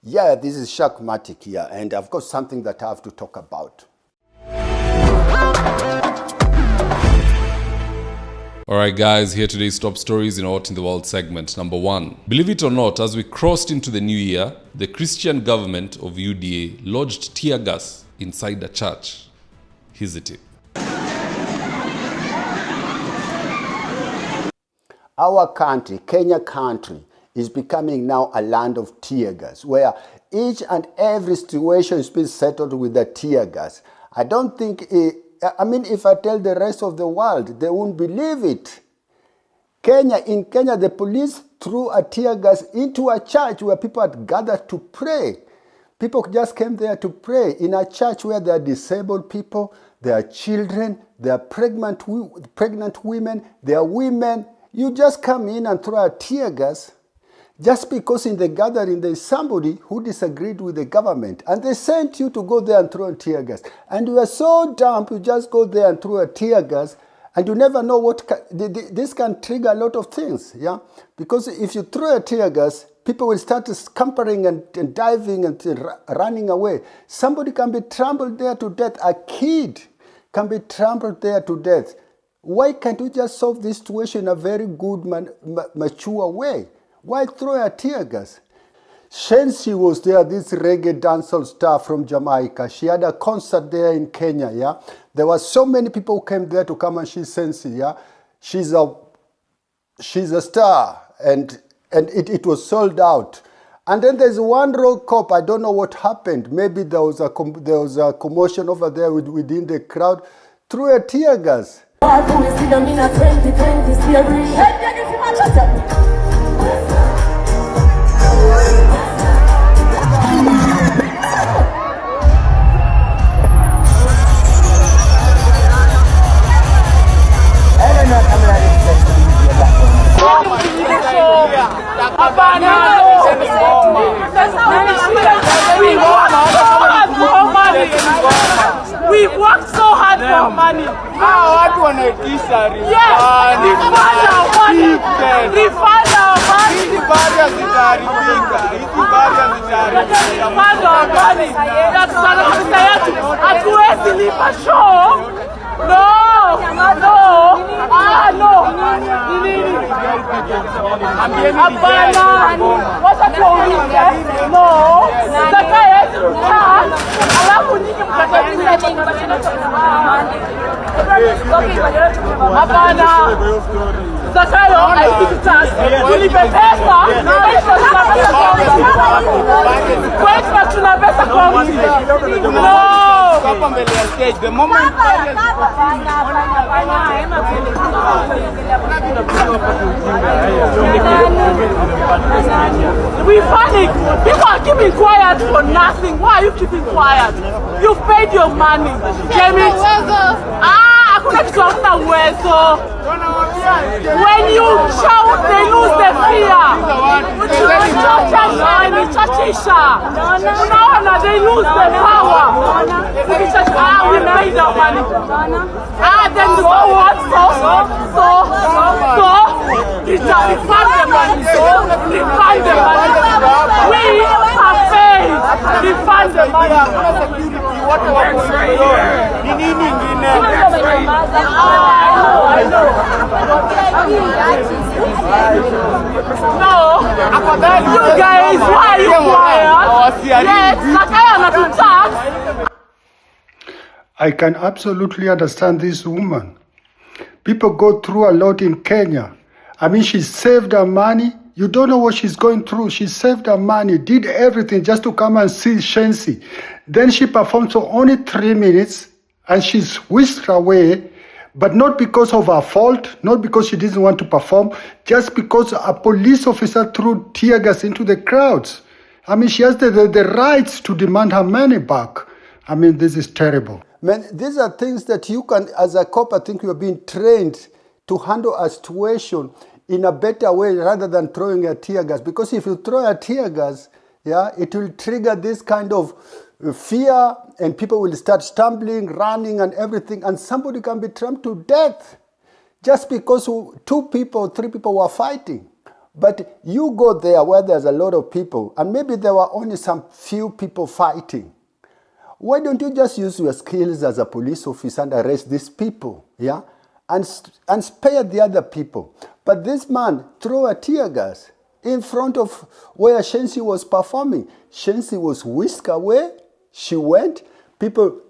Yeah, this is Shakmatic here, and I've got something that I have to talk about. Alright guys, here today's top stories in What in the World segment. Number 1. Believe it or not, as we crossed into the new year, the Christian government of UDA lodged tear gas inside a church. Here's the tip. Our country, Kenya country, is becoming now a land of tear gas, where each and every situation is being settled with the tear gas. I don't think, if I tell the rest of the world, they won't believe it. In Kenya, the police threw a tear gas into a church where people had gathered to pray. People just came there to pray in a church where there are disabled people, there are children, there are pregnant women, there are women. You just come in and throw a tear gas just because in the gathering there is somebody who disagreed with the government and they sent you to go there and throw a tear gas. And you are so dumb, you just go there and throw a tear gas and you never know this can trigger a lot of things, yeah? Because if you throw a tear gas, people will start scampering and diving and running away. Somebody can be trampled there to death. A kid can be trampled there to death. Why can't we just solve this situation in a very good, mature way? Why throw a tear gas? Shensi was there, this reggae dancehall star from Jamaica. She had a concert there in Kenya, yeah? There were so many people who came there to come and see Shensi, yeah? She's a star, and it was sold out. And then there's one road cop, I don't know what happened. Maybe there was a commotion over there within the crowd. Threw a tear gas. We worked so hard for money. Watu wanaitisha refund our money. Hizi bado zitaharibika. Refund our money. Na tutana kabisa yetu. Hatuwezi lipa show. No. Hapana. Wacha tuulize. No. Zaka yetu. Alafu nyinyi mtakatisha. Hapana. Zakayo haikitax. Tulipe pesa. Kwa tuna pesa kwa mtu. No. Hapa mbele ya stage. The moment we panic. People are keeping quiet for nothing. Why are you keeping quiet? You've paid your money. Jamie. Hakuna kitu hamna uwezo. When you shout, they lose their fear. Unaona, they lose their power. We need our money. Then so what? So, refund the money. Refund the money. We have paid. Refund the money. I know. No, you guys, why are you quiet? Yes, Zakaya anatutaka. I can absolutely understand this woman. People go through a lot in Kenya. She saved her money. You don't know what she's going through. She saved her money, did everything just to come and see Shensi. Then she performed for only 3 minutes and she's whisked away, but not because of her fault, not because she didn't want to perform, just because a police officer threw tear gas into the crowds. She has the rights to demand her money back. This is terrible. Man, these are things that you can, as a cop, I think you're being trained to handle a situation in a better way rather than throwing a tear gas. Because if you throw a tear gas, yeah, it will trigger this kind of fear and people will start stumbling, running and everything, and somebody can be trampled to death just because 2 people, 3 people were fighting. But you go there where there's a lot of people, and maybe there were only some few people fighting. Why don't you just use your skills as a police officer and arrest these people, yeah? And spare the other people. But this man threw a tear gas in front of where Shensi was performing. Shensi was whisked away. She went. People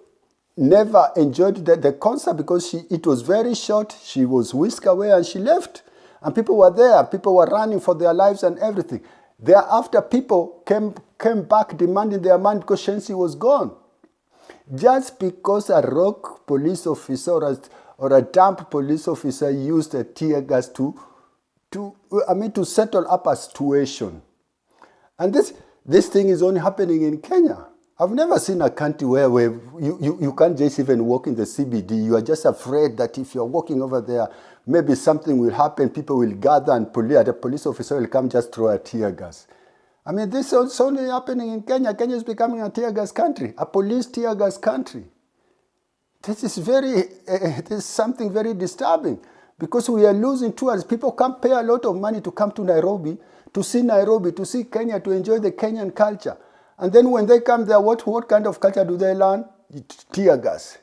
never enjoyed the concert because it was very short. She was whisked away and she left. And people were there. People were running for their lives and everything. Thereafter, people came back demanding their money because Shensi was gone. Just because a rogue police officer or a dump police officer used a tear gas to settle up a situation. And this thing is only happening in Kenya. I've never seen a country where you can't just even walk in the CBD. You are just afraid that if you're walking over there, maybe something will happen, people will gather and the police officer will come just throw a tear gas. I mean, this is only happening in Kenya. Kenya is becoming a tear gas country, a police tear gas country. This is something very disturbing because we are losing tourists. People can't pay a lot of money to come to Nairobi, to see Kenya, to enjoy the Kenyan culture. And then when they come there, what kind of culture do they learn? Tear gas.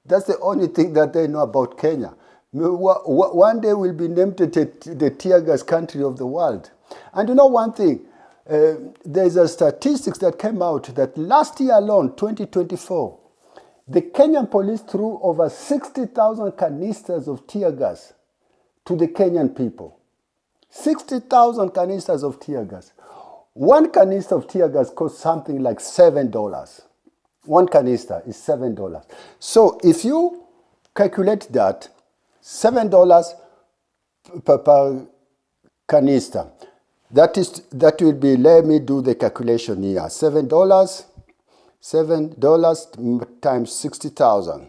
That's the only thing that they know about Kenya. One day we'll be named the tear gas country of the world. And you know one thing, there's a statistics that came out that last year alone, 2024, the Kenyan police threw over 60,000 canisters of tear gas to the Kenyan people. 60,000 canisters of tear gas. One canister of tear gas costs something like $7. One canister is $7. So if you calculate that, $7 per canister, that will be, let me do the calculation here. $7 times 60,000.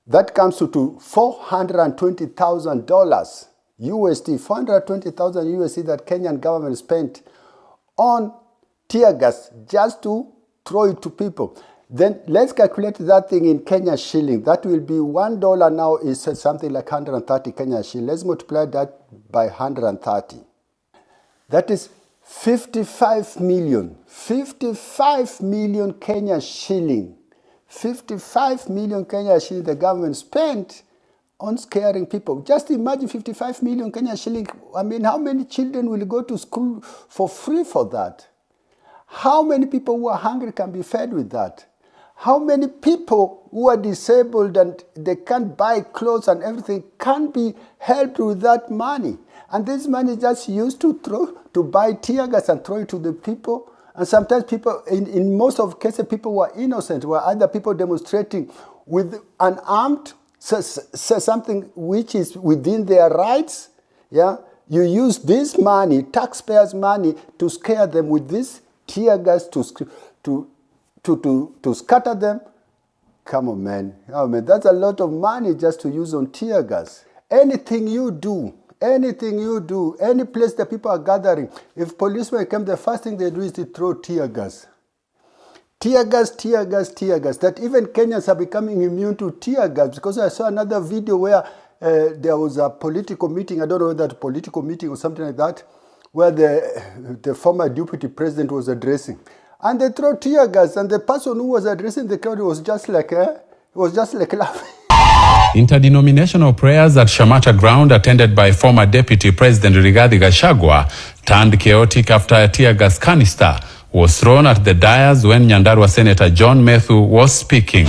That comes to $420,000 USD, 420,000 USD that Kenyan government spent on tear gas just to throw it to people. Then let's calculate that thing in Kenya shilling. That will be $1 now is something like 130 Kenya shilling. Let's multiply that by 130. That is 55 million Kenya shilling. 55 million Kenya shilling the government spent on scaring people. Just imagine 55 million Kenya shilling. I mean, how many children will go to school for free for that? How many people who are hungry can be fed with that? How many people who are disabled and they can't buy clothes and everything can be helped with that money? And this money is just used to buy tear gas and throw it to the people. And sometimes people, in most of cases, people were innocent, were other people demonstrating with unarmed, something which is within their rights. Yeah, you use this money, taxpayers' money, to scare them with this tear gas to scatter them. Come on, man. Oh, man, that's a lot of money just to use on tear gas. Anything you do, any place that people are gathering, if policemen come, the first thing they do is to throw tear gas. Tear gas. That even Kenyans are becoming immune to tear gas, because I saw another video where there was a political meeting, I don't know whether that political meeting or something like that, where the former deputy president was addressing. And they throw tear gas, and the person who was addressing the crowd was just like laughing. Interdenominational prayers at Shamata Ground, attended by former Deputy President Rigathi Gachagua, turned chaotic after a tear gas canister was thrown at the dais when Nyandarua Senator John Methu was speaking.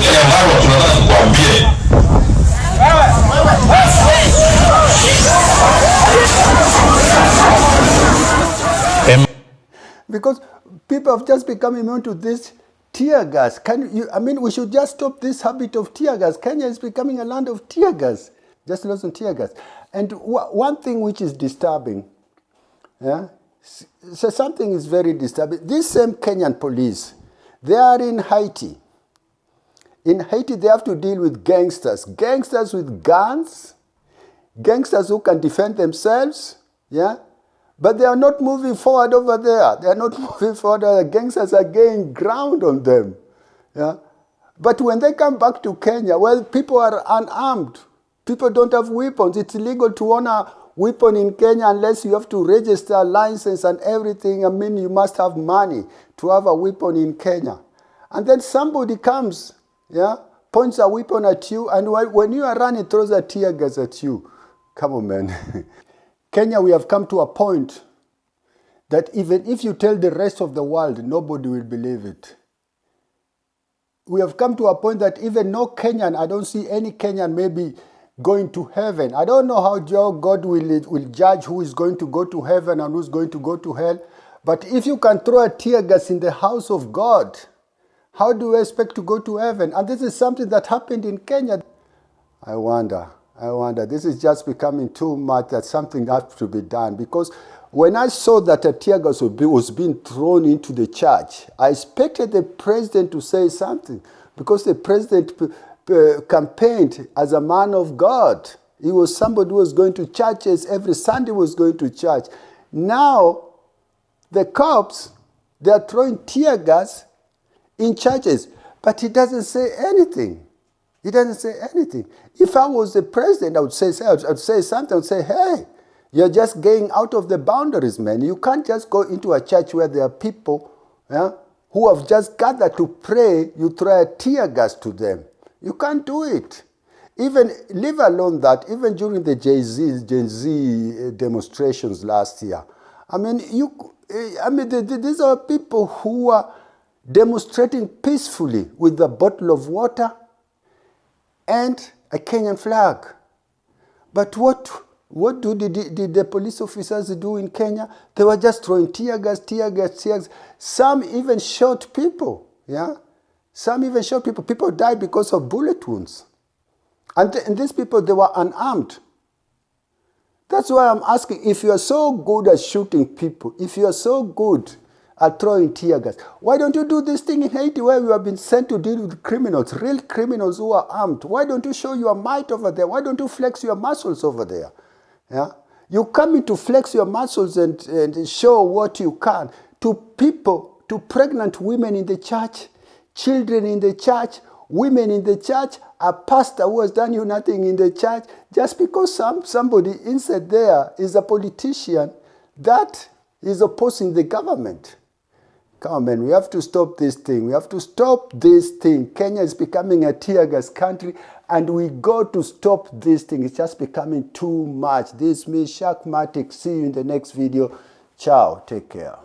Because people have just become immune to this tear gas. We should just stop this habit of tear gas. Kenya is becoming a land of tear gas. Just lots of tear gas. And one thing which is disturbing, so something is very disturbing. These same Kenyan police, they are in Haiti. In Haiti, they have to deal with gangsters with guns, gangsters who can defend themselves, But they are not moving forward over there. They are not moving forward. The gangsters are gaining ground on them. But when they come back to Kenya, well, people are unarmed. People don't have weapons. It's illegal to own a weapon in Kenya unless you have to register a license and everything. I mean, you must have money to have a weapon in Kenya. And then somebody comes, yeah, points a weapon at you, and when you are running, throws a tear gas at you. Come on, man. Kenya, we have come to a point that even if you tell the rest of the world, nobody will believe it. We have come to a point that even no Kenyan, I don't see any Kenyan maybe going to heaven. I don't know how God will judge who is going to go to heaven and who's going to go to hell. But if you can throw a tear gas in the house of God, how do you expect to go to heaven? And this is something that happened in Kenya. I wonder. This is just becoming too much that something has to be done. Because when I saw that a tear gas was being thrown into the church, I expected the president to say something. Because the president campaigned as a man of God. He was somebody who was going to churches. Every Sunday was going to church. Now, the cops, they are throwing tear gas in churches, but he doesn't say anything. He doesn't say anything. If I was the president, I would say something. I would say, hey, you're just getting out of the boundaries, man. You can't just go into a church where there are people who have just gathered to pray. You throw a tear gas to them. You can't do it. Even, leave alone that, even during the Gen Z demonstrations last year, I mean, these are people who are demonstrating peacefully with a bottle of water and a Kenyan flag. But what did the police officers do in Kenya? They were just throwing tear gas. Some even shot people, yeah? Some even shot people. People died because of bullet wounds. And these people, they were unarmed. That's why I'm asking, if you are so good at shooting people, if you are so good at throwing tear gas, why don't you do this thing in Haiti where you have been sent to deal with criminals, real criminals who are armed? Why don't you show your might over there? Why don't you flex your muscles over there? Yeah? You come in to flex your muscles and show what you can to people, to pregnant women in the church, children in the church, women in the church, a pastor who has done you nothing in the church, just because somebody inside there is a politician that is opposing the government. Come on, man, we have to stop this thing. We have to stop this thing. Kenya is becoming a tear gas country, and we got to stop this thing. It's just becoming too much. This is me, Shakmatic. See you in the next video. Ciao. Take care.